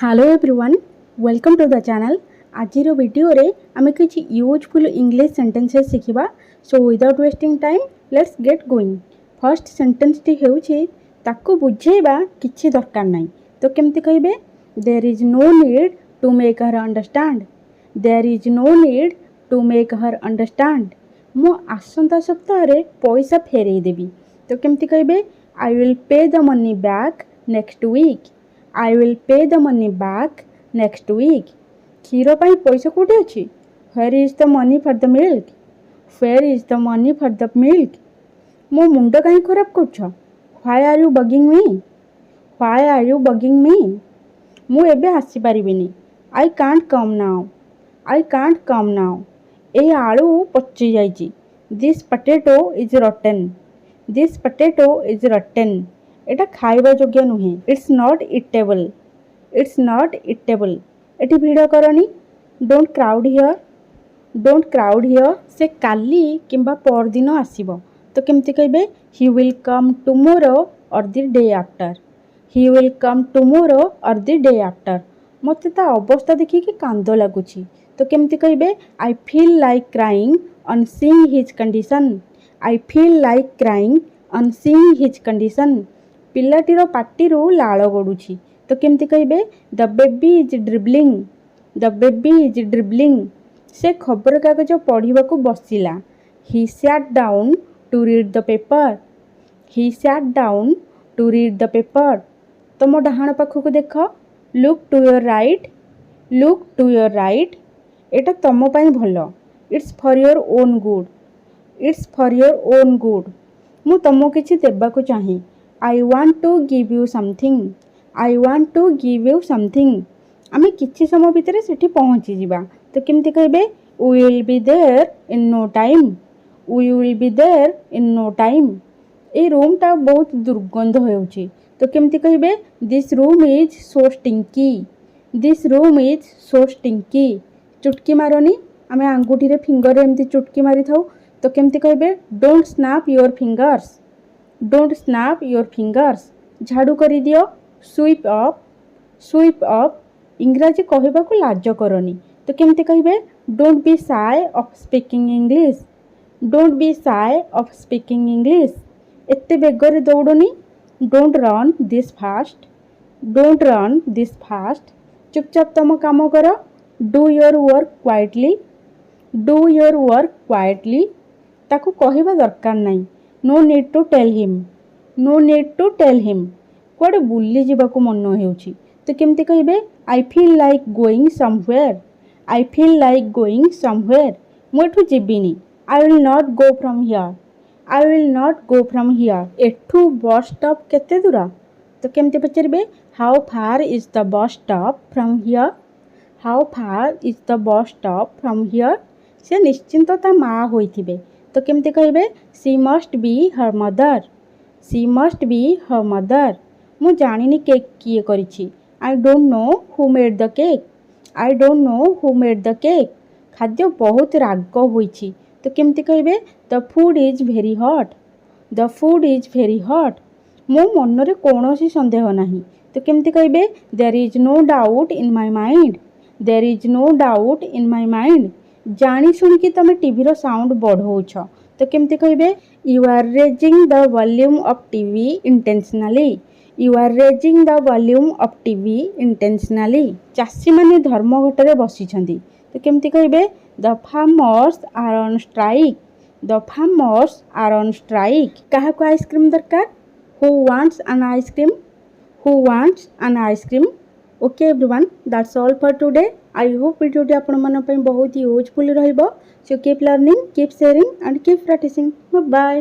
Hello everyone, welcome to the channel. आज video रे आमे किछि यूजफुल इंग्लिश सेंटेंसेस शिखिबा। So without wasting time let's get going. First sentence टी हेउछि ताको बुझेबा किछि दरकार नै। तो केमति कहबे? There is no need to make her understand. There is no need to make her understand. मो आसंता सप्ताह रे पैसा फेरई देबी। तो केमति कहबे? I will pay the money back next week. I will pay the money back next week. क्षीर पाई पैसा कोठी अछि? Where is the money for the milk? Where is the money for the milk? मो मुंड काहे खराब करछ? Why are you bugging me? Why are you bugging me? मु एबे आसी परिबिनी। I can't come now. I can't come now. ए आलू पच्ची जाइछि। This potato is rotten. This potato is rotten. एटा खाइबा योग्य नुहे। It's not edible. It's not edible. Eighty भिड़ करनी। Don't crowd here. Don't crowd here. से काली किंबा पर दिन आसीबो। तो केमति कहबे? ही विल कम टुमोरो और the day after. He will come tomorrow और द डे आफ्टर। मते ता अवस्था देखि कि कांदो लागुछि। तो केमति कहबे? I feel like crying on seeing his condition. I feel like crying on seeing his condition. पिलाटीर पाटिरू लाल गड़ुछि। तो केमति कहबे? The baby is dribbling. The baby is dribbling. से खबर कागज पढ़िबा को बसिला। He sat down to read the paper. He sat down to read the paper. तुम डाहाण पाखक देख। Look to your right. Look to your right. एटा तुम पाई भल। It's for your own good. It's for your own good. मु तुमको किछि देबाकू चाहे। I want to give you something. I want to give you something. आमे किछि समय भितर सेठी पहुंची जिबा। तो केमति कहबे? We will be there in no time. We will be there in no time. A room ता बहुत दुर्गंध होउची। तो केमति कहबे? This room is so stinky. This room is so stinky. चुटकी मारोनी। आमे अंगूठी रे फिंगर रे एमती चुटकी मारी थाउ। तो केमति कहबे? Don't snap your fingers. Don't snap your fingers. झाड़ू करी दियो। Sweep up. Sweep up. इंग्राजी कहबा को लाज करनी। तो केमति कहबे? Don't be shy of speaking English. Don't be shy of speaking English. एत्ते बेगरे दौड़नी। Don't run this fast. Don't run this fast. चुपचाप तम काम करो। Do your work quietly. Do your work quietly. ताकू कहबा दरकार नहीं। No need to tell him. No need to tell him. कुआडे बुली जीवाकू मन हेउछि। तो केमति कहबे? I feel like going somewhere. I feel like going somewhere. मु एठू जिबिनी। I will not go from here. I will not go from here. एठू बस स्टॉप केते दूर? तो केमति पचारबे? How far is the bus stop from here? How far is the bus stop from here? से निश्चिंत ता माँ होइथिबे। तो केमति कहबे? She must be her mother. She must be her mother. मु जानिनी केक किए करिछि। I don't know who made the cake. I don't know who made the cake. खाद्य बहुत राग होइछि। तो केमति कहबे? The food is very hot. The food is very hot. मो मन रे कोनोसी संदेह नाही। तो केमति कहबे? There is no doubt in my mind. There is no doubt in my mind. जानी सुनी कि तमे टीवी रो साउंड बढ़ौछ। तो केमति कहबे? You are raising the volume of TV intentionally. You are raising the volume of TV intentionally. चासी माने धर्मघट रे बसिछंदी। तो केमति कहबे? The farmers are on strike. The farmers are on strike. काहा को आइसक्रीम दरकार? Who wants an ice cream? Who wants an ice cream? Okay everyone, that's all for today. I hope video आपण मन बहुत यूजफुल रहिबो। So keep learning, keep sharing and keep practising. Bye.